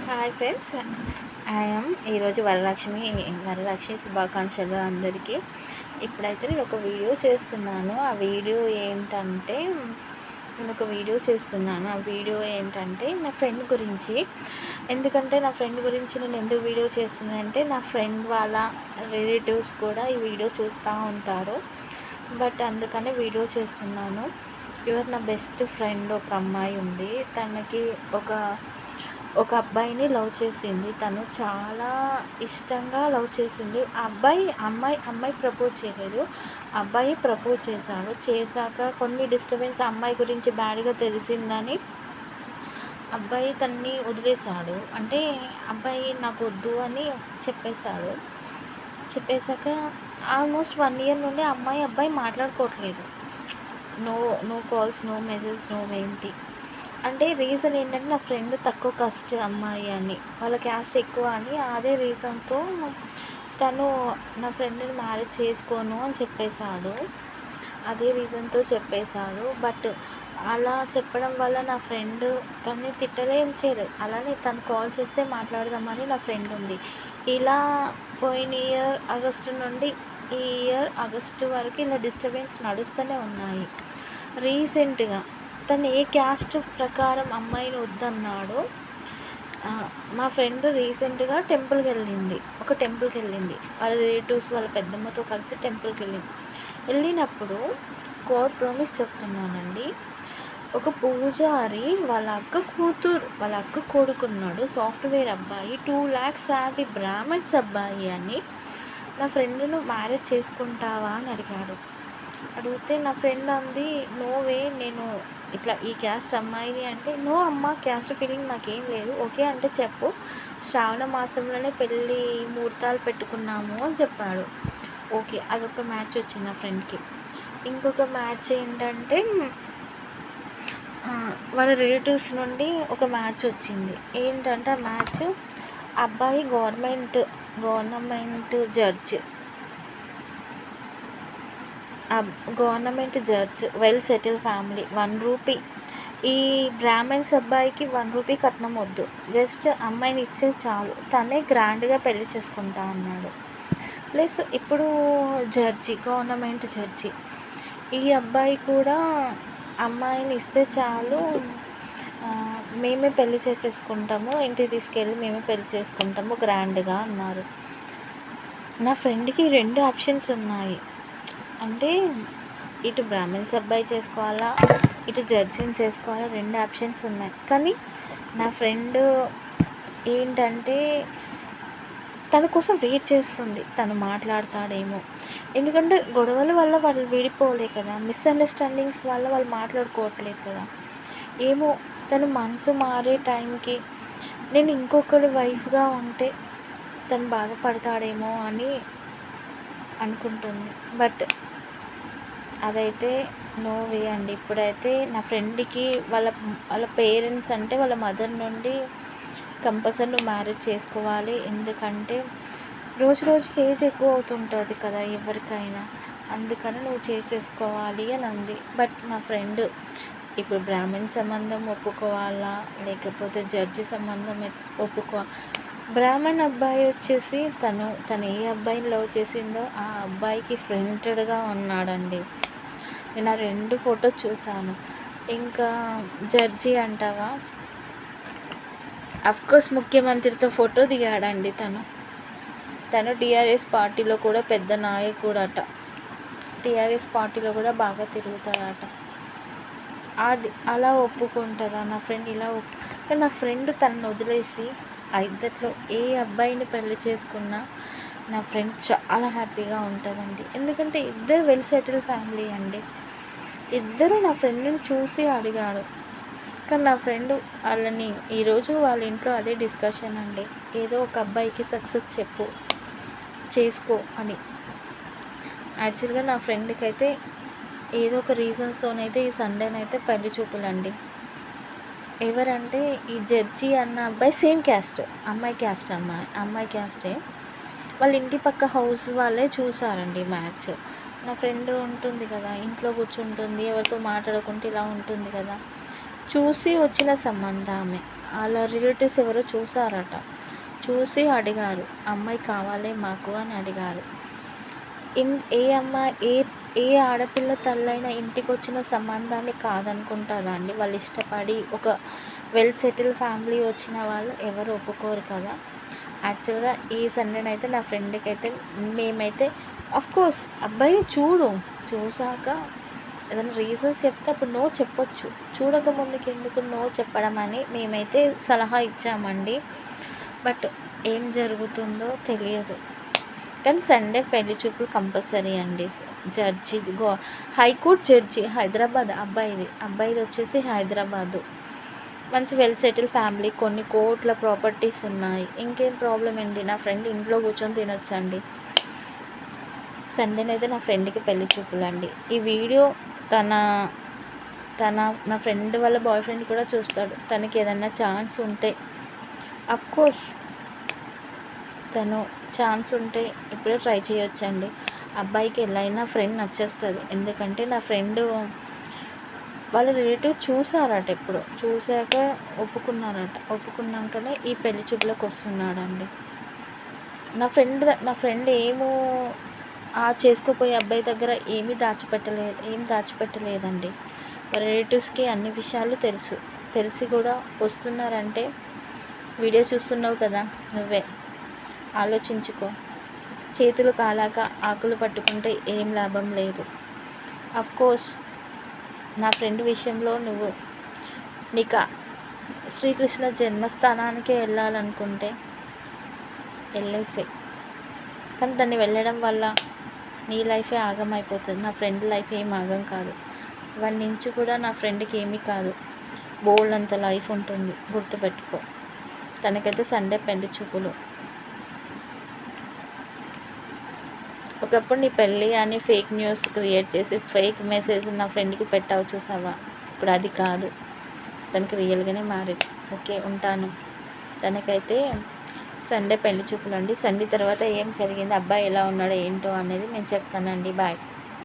Hi friends, ఈరోజు వరలక్ష్మి శుభాకాంక్షలు అందరికీ. ఇప్పుడైతే నేను ఒక వీడియో చేస్తున్నాను. ఆ వీడియో ఏంటంటే నా ఫ్రెండ్ గురించి. ఎందుకంటే నా ఫ్రెండ్ గురించి నేను ఎందుకు వీడియో చేస్తున్నానంటే, నా ఫ్రెండ్ వాళ్ళ రిలేటివ్స్ కూడా ఈ వీడియో చూస్తూ ఉంటారు. బట్ అందుకనే వీడియో చేస్తున్నాను. నా బెస్ట్ ఫ్రెండ్ ఒక అమ్మాయి ఉంది. తనకి ఒక అబ్బాయిని లవ్ చేసింది. తను చాలా ఇష్టంగా లవ్ చేసింది. అమ్మాయి ప్రపోజ్ చేయలేదు, అబ్బాయి ప్రపోజ్ చేశాడు. చేశాక కొన్ని డిస్టర్బెన్స్ అమ్మాయి గురించి బ్యాడ్గా తెలిసిందని అబ్బాయి తన్ని వదిలేశాడు. అంటే అబ్బాయి నాకు వద్దు అని చెప్పేశాక ఆల్మోస్ట్ 1 ఇయర్ నుండి అబ్బాయి మాట్లాడుకోవట్లేదు. No calls, no message, no ఏంటి అంటే రీజన్ ఏంటంటే, నా ఫ్రెండ్ తక్కువ కాస్ట్ అమ్మాయి అని, వాళ్ళ క్యాస్ట్ ఎక్కువ అని, అదే రీజన్తో తను నా ఫ్రెండ్ని మ్యారేజ్ చేసుకోను అని చెప్పేశాడు. బట్ అలా చెప్పడం వల్ల నా ఫ్రెండ్ తన్ని తిట్టలేం చేయలేదు. అలానే తను కాల్ చేస్తే మాట్లాడదామని నా ఫ్రెండ్ ఉంది. ఇలా పోయిన ఇయర్ ఆగస్టు నుండి ఈ ఇయర్ ఆగస్టు వరకు ఇలా డిస్టర్బెన్స్ నడుస్తూనే ఉన్నాయి. రీసెంట్గా తను ఏ క్యాస్ట్ ప్రకారం అమ్మాయిని వద్దన్నాడో, మా ఫ్రెండ్ రీసెంట్గా ఒక టెంపుల్కి వెళ్ళింది. వాళ్ళ రిలేటివ్స్ వాళ్ళ పెద్దమ్మతో కలిసి టెంపుల్కి వెళ్ళినప్పుడు కోడ్ ప్రామిస్ చెప్తున్నానండి. ఒక పూజారి వాళ్ళ అక్క కొడుకున్నాడు, సాఫ్ట్వేర్ అబ్బాయి, 2 lakhs శాలరీ, బ్రాహ్మణ్స్ అబ్బాయి అని నా ఫ్రెండ్ను మ్యారేజ్ చేసుకుంటావా అని అడిగితే నా ఫ్రెండ్ అంది, నో వే, నేను ఇట్లా ఈ క్యాస్ట్ అమ్మాయిని అంటే, నో అమ్మ, క్యాస్ట్ ఫీలింగ్ నాకేం లేదు, ఓకే అంటే చెప్పు, శ్రావణ మాసంలోనే పెళ్ళి ముహూర్తాలు పెట్టుకున్నాము అని చెప్పాడు. ఓకే, అదొక మ్యాచ్ వచ్చింది నా ఫ్రెండ్కి. ఇంకొక మ్యాచ్ ఏంటంటే, వాళ్ళ రిలేటివ్స్ నుండి ఒక మ్యాచ్ వచ్చింది. ఏంటంటే ఆ మ్యాచ్, అబ్బాయి government judge, well settle family, 1 rupee. ఈ బ్రాహ్మణ్స్ అబ్బాయికి 1 రూపీ కట్నం వద్దు, జస్ట్ అమ్మాయిని ఇస్తే చాలు, తనే గ్రాండ్గా పెళ్లి చేసుకుంటా అన్నాడు. ప్లస్ ఇప్పుడు గవర్నమెంట్ జడ్జి. ఈ అబ్బాయి కూడా అమ్మాయిని ఇస్తే చాలు, మేమే పెళ్లి చేసేసుకుంటాము, ఇంటికి తీసుకెళ్ళి మేమే పెళ్లి చేసుకుంటాము గ్రాండ్గా అన్నారు. నా ఫ్రెండ్కి 2 ఆప్షన్స్ ఉన్నాయి. అంటే ఇటు బ్రాహ్మణ్స్ అబ్బాయి చేసుకోవాలా, ఇటు జడ్జిని చేసుకోవాలా, 2 ఆప్షన్స్ ఉన్నాయి. కానీ నా ఫ్రెండ్ ఏంటంటే, తన కోసం వెయిట్ చేస్తుంది, తను మాట్లాడతాడేమో. ఎందుకంటే గొడవల వల్ల వాళ్ళు విడిపోలే కదా, మిస్అండర్స్టాండింగ్స్ వల్ల వాళ్ళు మాట్లాడుకోవట్లేదు కదా. ఏమో తను మనసు మారే టైంకి నేను ఇంకొకరి వైఫ్గా ఉంటే తను బాధపడతాడేమో అని అనుకుంటుంది. బట్ అదైతే నో వే అండి. ఇప్పుడైతే నా ఫ్రెండ్కి వాళ్ళ పేరెంట్స్ అంటే వాళ్ళ మదర్ నుండి కంపల్సరీ నువ్వు మ్యారేజ్ చేసుకోవాలి, ఎందుకంటే రోజుకి ఏజ్ ఎక్కువ అవుతుంటుంది కదా ఎవరికైనా, అందుకని నువ్వు చేసేసుకోవాలి అని అంది. బట్ నా ఫ్రెండ్ ఇప్పుడు బ్రాహ్మణ్ సంబంధం ఒప్పుకోవాలా, లేకపోతే జడ్జి సంబంధం బ్రాహ్మణ్ అబ్బాయి వచ్చేసి తను ఏ అబ్బాయిని లవ్ చేసిందో ఆ అబ్బాయికి ఫ్రెంటెడ్గా ఉన్నాడండి. నేను ఆ 2 ఫొటోస్ చూశాను. ఇంకా జడ్జి అంటావా, అఫ్కోర్స్ ముఖ్యమంత్రితో ఫోటో దిగాడండి. తను టీఆర్ఎస్ పార్టీలో కూడా పెద్ద నాయకుడట, టీఆర్ఎస్ పార్టీలో కూడా బాగా తిరుగుతాడట. అది అలా ఒప్పుకుంటుందా నా ఫ్రెండ్? కానీ నా ఫ్రెండ్ తనను వదిలేసి ఆ ఇద్దరిలో ఏ అబ్బాయిని పెళ్లి చేసుకున్నా నా ఫ్రెండ్ చాలా హ్యాపీగా ఉంటుందండి. ఎందుకంటే ఇద్దరు వెల్ సెటిల్ ఫ్యామిలీ అండి. ఇద్దరు నా ఫ్రెండ్ని చూసి అడిగాడు. కానీ నా ఫ్రెండ్ ఈరోజు వాళ్ళ ఇంట్లో అదే డిస్కషన్ అండి, ఏదో ఒక అబ్బాయికి సక్సెస్ చేసుకో అని. యాక్చువల్గా నా ఫ్రెండ్కి అయితే ఏదో ఒక రీజన్స్తోనైతే ఈ సండేనైతే పెళ్లి చూపులండి. ఎవరంటే ఈ జడ్జి అన్న అబ్బాయి సేమ్ క్యాస్ట్, అమ్మాయి క్యాస్టే. వాళ్ళ ఇంటి పక్క హౌస్ వాళ్ళే చూసారండి మ్యాచ్. నా ఫ్రెండ్ ఉంటుంది కదా, ఇంట్లో కూర్చుంటుంది, ఎవరితో మాట్లాడకుంటే ఇలా ఉంటుంది కదా. చూసి వచ్చిన సంబంధం ఆమె. వాళ్ళ రిలేటివ్స్ ఎవరో చూసారట. చూసి అడిగారు, అమ్మాయి కావాలి మాకు అని అడిగారు. ఏ అమ్మాయి ఏ ఆడపిల్ల తల్లైనా ఇంటికి వచ్చిన సంబంధాన్ని కాదనుకుంటుందా అండి? వాళ్ళు ఇష్టపడి ఒక వెల్ సెటిల్ ఫ్యామిలీ వచ్చిన వాళ్ళు ఎవరు ఒప్పుకోరు కదా. యాక్చువల్గా ఈ సండేనైతే నా ఫ్రెండ్కి అయితే మేమైతే కోర్స్ అబ్బాయి చూసాక ఏదైనా రీజన్స్ చెప్తే అప్పుడు నో చెప్పొచ్చు. చూడక ముందుకు ఎందుకు నో చెప్పడం అని మేమైతే సలహా ఇచ్చామండి. బట్ ఏం జరుగుతుందో తెలియదు. కానీ సండే పెళ్లి చూపులు కంపల్సరీ అండి. హైకోర్టు జడ్జి హైదరాబాద్ అబ్బాయిది వచ్చేసి హైదరాబాదు. మంచి వెల్ సెటిల్ ఫ్యామిలీ, కొన్ని కోట్ల ప్రాపర్టీస్ ఉన్నాయి. ఇంకేం ప్రాబ్లం అండి, నా ఫ్రెండ్ ఇంట్లో కూర్చొని తినొచ్చండి. సండేనైతే నా ఫ్రెండ్కి పెళ్లి చూపులు అండి. ఈ వీడియో నా ఫ్రెండ్ వాళ్ళ బాయ్ ఫ్రెండ్ కూడా చూస్తాడు. తనకి ఏదన్నా ఛాన్స్ ఉంటే కోర్స్ తను ఛాన్స్ ఉంటే ఇప్పుడే ట్రై చేయొచ్చండి. అబ్బాయికి ఎలా అయినా ఫ్రెండ్ నచ్చేస్తుంది. ఎందుకంటే నా ఫ్రెండ్ వాళ్ళ రిలేటివ్ చూసారట, ఎప్పుడు చూశాక ఒప్పుకున్నారట. ఒప్పుకున్నాకనే ఈ పెళ్లి చూపులకు వస్తున్నాడండి. నా ఫ్రెండ్ చేసుకోపోయే అబ్బాయి దగ్గర ఏం దాచిపెట్టలేదండి. రిలేటివ్స్కి అన్ని విషయాలు తెలిసి కూడా వస్తున్నారంటే వీడియో చూస్తున్నావు కదా, నువ్వే ఆలోచించుకో. చేతులు కాలాక ఆకులు పట్టుకుంటే ఏం లాభం లేదు. కోర్స్ నా ఫ్రెండ్ విషయంలో నీకు శ్రీకృష్ణ జన్మస్థానానికి వెళ్ళాలనుకుంటే వెళ్ళేసే. కానీ దాన్ని వెళ్ళడం వల్ల నీ లైఫే ఆగమైపోతుంది. నా ఫ్రెండ్ లైఫ్ ఏం ఆగం కాదు. వాడి నుంచి కూడా నా ఫ్రెండ్కి ఏమీ కాదు, బోల్డ్ అంత లైఫ్ ఉంటుంది, గుర్తుపెట్టుకో. తనకైతే సండే పెళ్లి చూపులు. ఒకప్పుడు నీ పెళ్ళి అని ఫేక్ న్యూస్ క్రియేట్ చేసి ఫేక్ మెసేజ్ నా ఫ్రెండ్కి పెట్టావు చూసావా, ఇప్పుడు అది కాదు. తనకి రియల్గానే మ్యారేజ్. ఓకే, ఉంటాను. తనకైతే సండే పెళ్లి చూపులు అండి. సండే తర్వాత ఏం జరిగింది, అబ్బాయి ఎలా ఉన్నాడో ఏంటో అనేది నేను చెప్తానండి. బాయ్.